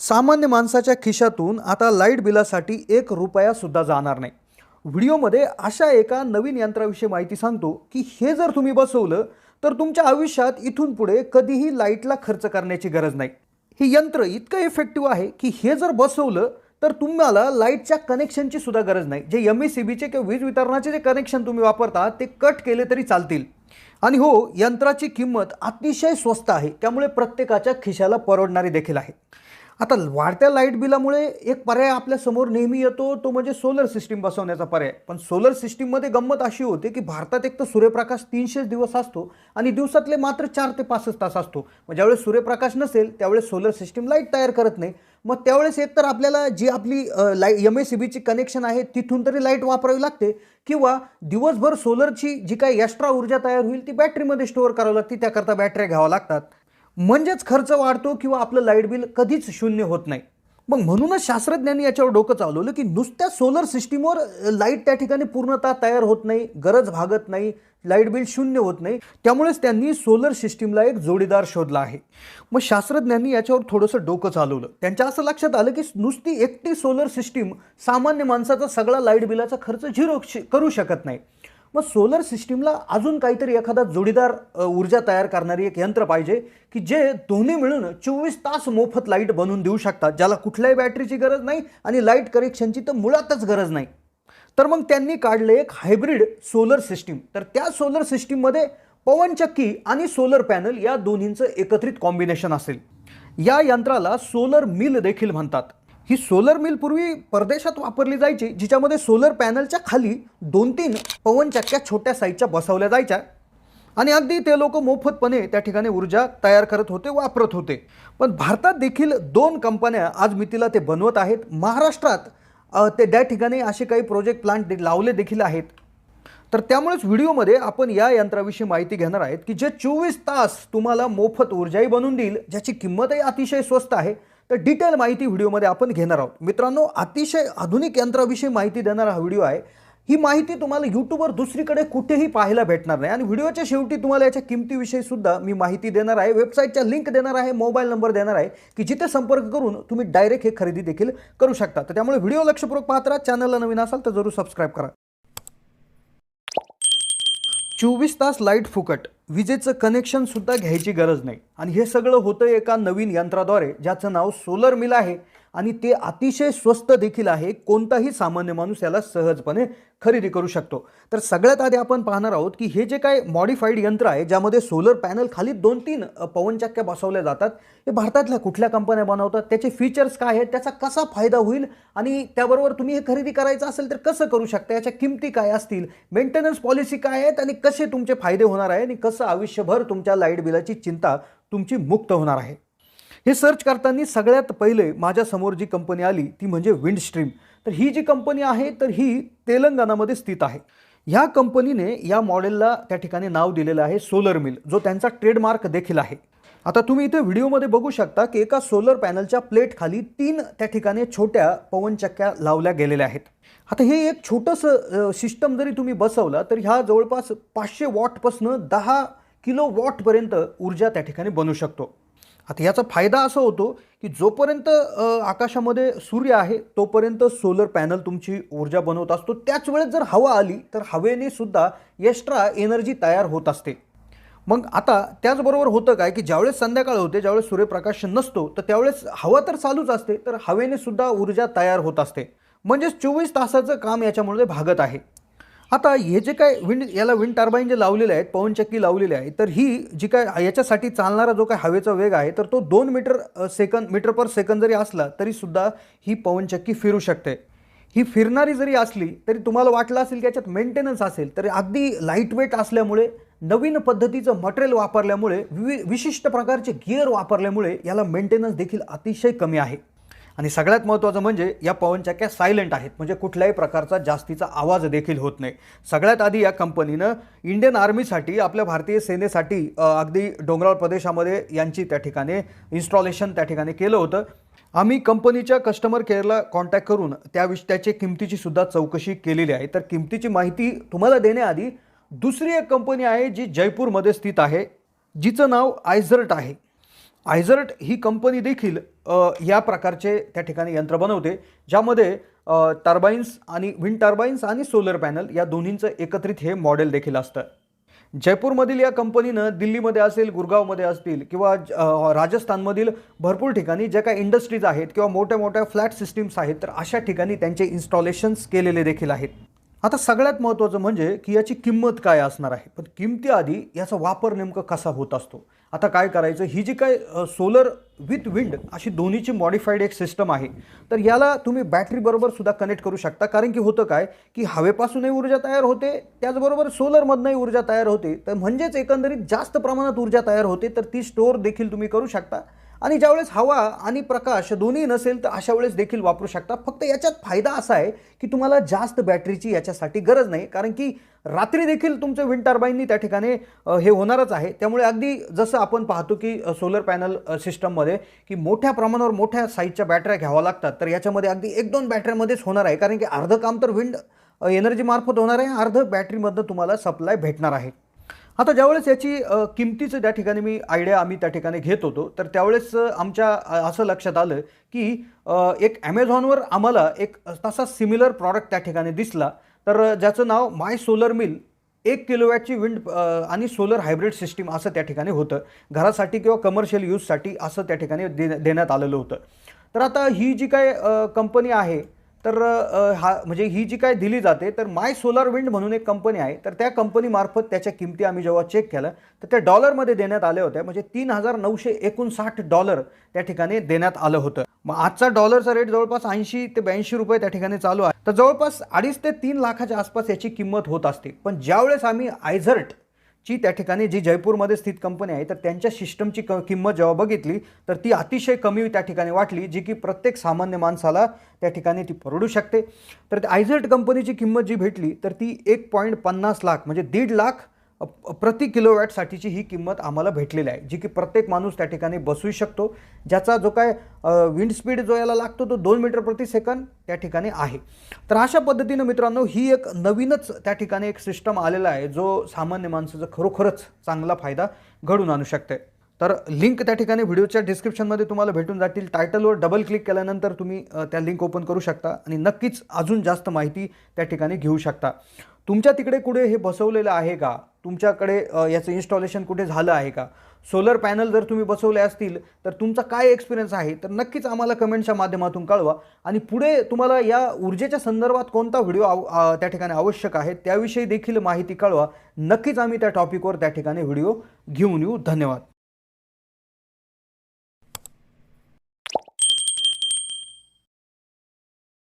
सामान्य माणसाच्या खिशातून आता लाईट बिलासाठी 1 रुपया सुद्धा जाणार नाही. व्हिडिओमध्ये अशा एका नवीन यंत्राविषयी माहिती सांगतो की हे जर तुम्ही बसवलं तर तुमच्या आयुष्यात इथून पुढे कधीही लाईटला खर्च करण्याची गरज नाही. हे यंत्र इतकं इफेक्टिव्ह आहे की हे जर बसवलं तर तुम्हाला लाईटच्या कनेक्शनची सुद्धा गरज नाही. जे MSEBीचे किंवा वीज वितरणाचे जे कनेक्शन तुम्ही वापरता ते कट केले तरी चालतील. आणि हो, यंत्राची किंमत अतिशय स्वस्त आहे, त्यामुळे प्रत्येकाच्या खिशाला परवडणारी देखील आहे. आता वाढत्या लाईट बिलामुळे एक पर्याय आपल्या समोर नेहमी येतो, तो म्हणजे सोलर सिस्टीम बसवण्याचा पर्याय. पण सोलर सिस्टीममध्ये गंमत अशी होते की भारतात एक तर सूर्यप्रकाश 300 दिवस असतो आणि दिवसातले मात्र 4 ते 5 तास असतो. मग ज्यावेळेस सूर्यप्रकाश नसेल त्यावेळेस सोलर सिस्टीम लाईट तयार करत नाही. मग त्यावेळेस एकतर आपल्याला जी आपली MSEBीची कनेक्शन आहे तिथून तरी लाईट वापरावी लागते, किंवा दिवसभर सोलरची जी काही एक्स्ट्रा ऊर्जा तयार होईल ती बॅटरीमध्ये स्टोअर करावी लागते, त्याकरता बॅटऱ्या घ्याव्या लागतात. म्हणजेच खर्च वाढतो किंवा आपलं लाईट बिल कधीच शून्य होत नाही. मग म्हणूनच शास्त्रज्ञांनी याच्यावर डोकं चालवलं की नुसत्या सोलर सिस्टीमवर लाईट त्या ठिकाणी पूर्णतः तयार होत नाही, गरज भागत नाही, लाईट बिल शून्य होत नाही. त्यामुळेच त्यांनी सोलर सिस्टीमला एक जोडीदार शोधला आहे. मग शास्त्रज्ञांनी याच्यावर थोडंसं डोकं चालवलं. त्यांच्या असं लक्षात आलं की नुसती एकटी सोलर सिस्टीम सामान्य माणसाचा सगळा लाईट बिलाचा खर्च झिरो करू शकत नाही. मग सोलर सिस्टीमला अजून काहीतरी एखादा जोडीदार ऊर्जा तयार करणारी एक यंत्र पाहिजे की जे दोन्ही मिळून 24 तास मोफत लाईट बनवून देऊ शकतात, ज्याला कुठल्याही बॅटरीची गरज नाही आणि लाईट कनेक्शनची तर मुळातच गरज नाही. तर मग त्यांनी काढले एक हायब्रिड सोलर सिस्टीम. तर त्या सोलर सिस्टीममध्ये पवनचक्की आणि सोलर पॅनल या दोन्हींचं एकत्रित कॉम्बिनेशन असेल. या यंत्राला सोलर मिल देखील म्हणतात. ही सोलर मिल पूर्वी परदेशात वापरली जायची, जिच्यामध्ये सोलर पॅनलच्या खाली 2-3 पवनचक्क्या छोट्या साईजच्या बसवल्या जायच्या आणि अगदी ते लोक मोफतपणे त्या ठिकाणी ऊर्जा तयार करत होते, वापरत होते. पण भारतात देखील 2 कंपन्या आज मितीला ते बनवत आहेत. महाराष्ट्रात ते त्या ठिकाणी असे काही प्रोजेक्ट प्लांट लावले देखील आहेत. तर त्यामुळेच व्हिडिओमध्ये आपण या यंत्राविषयी माहिती घेणार आहेत की जे 24 तास तुम्हाला मोफत ऊर्जाही बनवून देईल, ज्याची किंमतही अतिशय स्वस्त आहे. तर डिटेल माहिती व्हिडिओमध्ये आपण घेणार आहोत. मित्रांनो, अतिशय आधुनिक यंत्राविषयी माहिती देणारा हा व्हिडिओ आहे. ही माहिती तुम्हाला यूट्यूबवर दुसरीकडे कुठेही पाहायला भेटणार नाही. आणि व्हिडिओच्या शेवटी तुम्हाला याच्या किमतीविषयी सुद्धा मी माहिती देणार आहे, वेबसाईटच्या लिंक देणार आहे, मोबाईल नंबर देणार आहे की जिथे संपर्क करून तुम्ही डायरेक्ट हे खरेदी देखील करू शकता. तर त्यामुळे व्हिडिओ लक्षपूर्वक पाहत राहा. चॅनलला नवीन असाल तर जरूर सबस्क्राईब करा. 24 तास लाईट फुकट, विजेचं कनेक्शन सुद्धा घ्यायची गरज नाही. आणि हे सगळं होतं एका नवीन यंत्राद्वारे, ज्याचं नाव सोलर मिल आहे आणि ते अतिशय स्वस्त देखील आहे. कोणताही सामान्य माणूस याला सहजपणे खरेदी करू शकतो. तर सगळ्यात आधी आपण पाहणार आहोत की हे जे काय मॉडिफाईड यंत्र आहे, ज्यामध्ये सोलर पॅनल खाली 2-3 पवनचक्क्या बसवल्या जातात, हे भारतातल्या कुठल्या कंपन्या बनवतात, त्याचे फीचर्स काय आहेत, त्याचा कसा फायदा होईल आणि त्याबरोबर तुम्ही हे खरेदी करायचं असेल तर कसं करू शकता, याच्या किमती काय असतील, मेंटेनन्स पॉलिसी काय आहेत आणि कसे तुमचे फायदे होणार आहे आणि कसं आयुष्यभर तुमच्या लाईट बिलाची चिंता तुमची मुक्त होणार आहे. हे सर्च करताना सगळ्यात पहिले माझ्यासमोर जी कंपनी आली ती म्हणजे विंडस्ट्रीम. तर ही जी कंपनी आहे तर ही तेलंगणामध्ये स्थित आहे. ह्या कंपनीने या मॉडेलला त्या ठिकाणी नाव दिलेलं आहे सोलर मिल, जो त्यांचा ट्रेडमार्क देखील आहे. आता तुम्ही इथे व्हिडिओमध्ये बघू शकता की एका सोलर पॅनलच्या प्लेट खाली 3 त्या ठिकाणी छोट्या पवनचक्क्या लावल्या गेलेल्या आहेत. आता हे एक छोटंसं सिस्टम जरी तुम्ही बसवलं तर ह्या जवळपास 500 वॉटपासून 10 किलो वॉटपर्यंत ऊर्जा त्या ठिकाणी बनू शकतो. आता याचा फायदा असा होतो की जोपर्यंत आकाशामध्ये सूर्य आहे तोपर्यंत सोलर पॅनल तुमची ऊर्जा बनवत असतो. त्याच वेळेस जर हवा आली तर हवेने सुद्धा एक्स्ट्रा एनर्जी तयार होत असते. मग आता त्याचबरोबर होतं काय की ज्यावेळेस संध्याकाळ होते, ज्यावेळेस सूर्यप्रकाश नसतो, तर त्यावेळेस हवा तर चालूच असते, तर हवेने सुद्धा ऊर्जा तयार होत असते. म्हणजेच 24 तासाचं काम याच्यामुळे भागत आहे. आता हे जे काय याला विंड टर्बाईन जे लावलेले आहेत, पवनचक्की लावलेली आहे, तर ही जी काय याच्यासाठी चालणारा जो काय हवेचा वेग आहे तर तो 2 मीटर पर सेकंद जरी असला तरी सुद्धा ही पवनचक्की फिरू शकते. ही फिरणारी जरी असली तरी तुम्हाला वाटलं असेल की याच्यात मेंटेनन्स असेल, तर अगदी लाईट वेट असल्यामुळे, नवीन पद्धतीचं मटेरियल वापरल्यामुळे, विशिष्ट प्रकारचे गिअर वापरल्यामुळे याला मेंटेनन्स देखील अतिशय कमी आहे. आणि सगळ्यात महत्त्वाचं म्हणजे या पवनचक्क्या सायलेंट आहेत, म्हणजे कुठल्याही प्रकारचा जास्तीचा आवाज देखील होत नाही. सगळ्यात आधी या कंपनीनं इंडियन आर्मीसाठी, आपल्या भारतीय सेनेसाठी अगदी डोंगराळ प्रदेशामध्ये यांची त्या ठिकाणी इन्स्टॉलेशन त्या ठिकाणी केलं होतं. आम्ही कंपनीच्या कस्टमर केअरला कॉन्टॅक्ट करून त्याच्या किमतीची सुद्धा चौकशी केलेली आहे. तर किमतीची माहिती तुम्हाला देण्याआधी दुसरी एक कंपनी आहे जी जयपूरमध्ये स्थित आहे, जिचं नाव आयझर्ट आहे. आयझर्ट ही कंपनी देखील या प्रकारचे त्या ठिकाणी यंत्र बनवते, ज्यामध्ये टर्बाईन्स आणि विंड टर्बाईन्स आणि सोलर पॅनल या दोन्हींचं एकत्रित हे मॉडेल देखील असतं. जयपूरमधील या कंपनीनं दिल्लीमध्ये असेल, गुरगावमध्ये असतील किंवा राजस्थानमधील भरपूर ठिकाणी ज्या काही इंडस्ट्रीज आहेत किंवा मोठ्या मोठ्या फ्लॅट सिस्टीम्स आहेत, तर अशा ठिकाणी त्यांचे इन्स्टॉलेशन्स केलेले देखील आहेत. आता सगळ्यात महत्त्वाचं म्हणजे की याची किंमत काय असणार आहे, पण किमतीआधी याचा वापर नेमका कसा होत असतो. आता काय करायचं, ही जी काय सोलर विथ विंड अशी दोन्हीची मॉडिफाईड एक सिस्टम आहे, तर याला तुम्ही बॅटरीबरोबर सुद्धा कनेक्ट करू शकता. कारण की होतं काय की हवेपासूनही ऊर्जा तयार होते, त्याचबरोबर सोलरमधनंही ऊर्जा तयार होते, तर म्हणजेच एकंदरीत जास्त प्रमाणात ऊर्जा तयार होते, तर ती स्टोअर देखील तुम्ही करू शकता. आणि ज्यावेळेस हवा आणि प्रकाश दोन्ही नसेल तर अशा वेळेस देखील वापरू शकता. फक्त याच्यात फायदा असा आहे की तुम्हाला जास्त बॅटरीची याच्यासाठी गरज नाही, कारण की रात्री देखील तुमचं विंड टर्बाईननी त्या ठिकाणी हे होणारच आहे. त्यामुळे अगदी जसं आपण पाहतो की सोलर पॅनल सिस्टममध्ये की मोठ्या प्रमाणावर मोठ्या साईजच्या बॅटऱ्या घ्याव्या लागतात, तर याच्यामध्ये अगदी 1-2 बॅटऱ्यामध्येच होणार आहे. कारण की अर्धं काम तर विंड एनर्जी मार्फत होणार आहे, अर्धं बॅटरीमधनं तुम्हाला सप्लाय भेटणार आहे. आता ज्यावेळेस याची किमतीचं त्या ठिकाणी आम्ही त्या ठिकाणी घेत होतो, तर त्यावेळेस आमच्या असं लक्षात आलं की एक ॲमेझॉनवर आम्हाला एक तसा सिमिलर प्रॉडक्ट त्या ठिकाणी दिसला, तर ज्याचं नाव माय सोलर मिल 1 किलोवॅटची विंड आणि सोलर हायब्रिड सिस्टीम असं त्या ठिकाणी होतं. घरासाठी किंवा कमर्शियल यूजसाठी असं त्या ठिकाणी देण्यात आलेलं होतं. तर आता ही जी काय कंपनी आहे, तर हा म्हणजे ही जी काय दिली जाते, तर माय सोलर विंड म्हणून एक कंपनी आहे, तर त्या कंपनीमार्फत त्याच्या किमती आम्ही जेव्हा चेक केलं, तर त्या डॉलरमध्ये देण्यात आल्या होत्या. म्हणजे $3,959 त्या ठिकाणी देण्यात आलं होतं. मग आजचा डॉलरचा रेट जवळपास 80 ते 82 रुपये त्या ठिकाणी चालू आहे. तर जवळपास 2.5 ते 3 लाखाच्या आसपास याची किंमत होत असते. पण ज्यावेळेस आम्ही आयझर्ट ची त्या ठिकाणी जी जयपूरमध्ये स्थित कंपनी आहे, तर त्यांच्या सिस्टमची किंमत जेव्हा बघितली, तर ती अतिशय कमी त्या ठिकाणी वाटली, जी की प्रत्येक सामान्य माणसाला त्या ठिकाणी ती परवडू शकते. तर आयझर्ट कंपनीची किंमत जी भेटली, तर ती 1.50 लाख म्हणजे 1.5 लाख प्रति किलोवॅटसाठीची ही किंमत आम्हाला भेटलेली आहे, जी की प्रत्येक माणूस त्या ठिकाणी बसवू शकतो. ज्याचा जो काय विंड स्पीड जो याला लागतो तो 2 मीटर प्रति सेकंद त्या ठिकाणी आहे. तर अशा पद्धतीनं मित्रांनो, ही एक नवीनच त्या ठिकाणी एक सिस्टम आलेला आहे, जो सामान्य माणसाचा खरोखरच चांगला फायदा घडून आणू शकते. तर लिंक त्या ठिकाणी व्हिडिओच्या डिस्क्रिप्शनमध्ये तुम्हाला भेटून जातील. टायटलवर डबल क्लिक केल्यानंतर तुम्ही त्या लिंक ओपन करू शकता आणि नक्कीच अजून जास्त माहिती त्या ठिकाणी घेऊ शकता. तुमच्या तिकडे कुठे हे बसवलेलं आहे का? तुमच्याकडे याचं इन्स्टॉलेशन कुठे झालं आहे का? सोलर पॅनल जर तुम्ही बसवले असतील, तर तुमचा काय एक्सपिरियन्स आहे, तर नक्कीच आम्हाला कमेंटच्या माध्यमातून कळवा. आणि पुढे तुम्हाला या ऊर्जेच्या संदर्भात कोणता व्हिडिओ त्या ठिकाणी आवश्यक आहे, त्याविषयी देखील माहिती कळवा. नक्कीच आम्ही त्या टॉपिकवर त्या ठिकाणी व्हिडिओ घेऊन येऊ. धन्यवाद.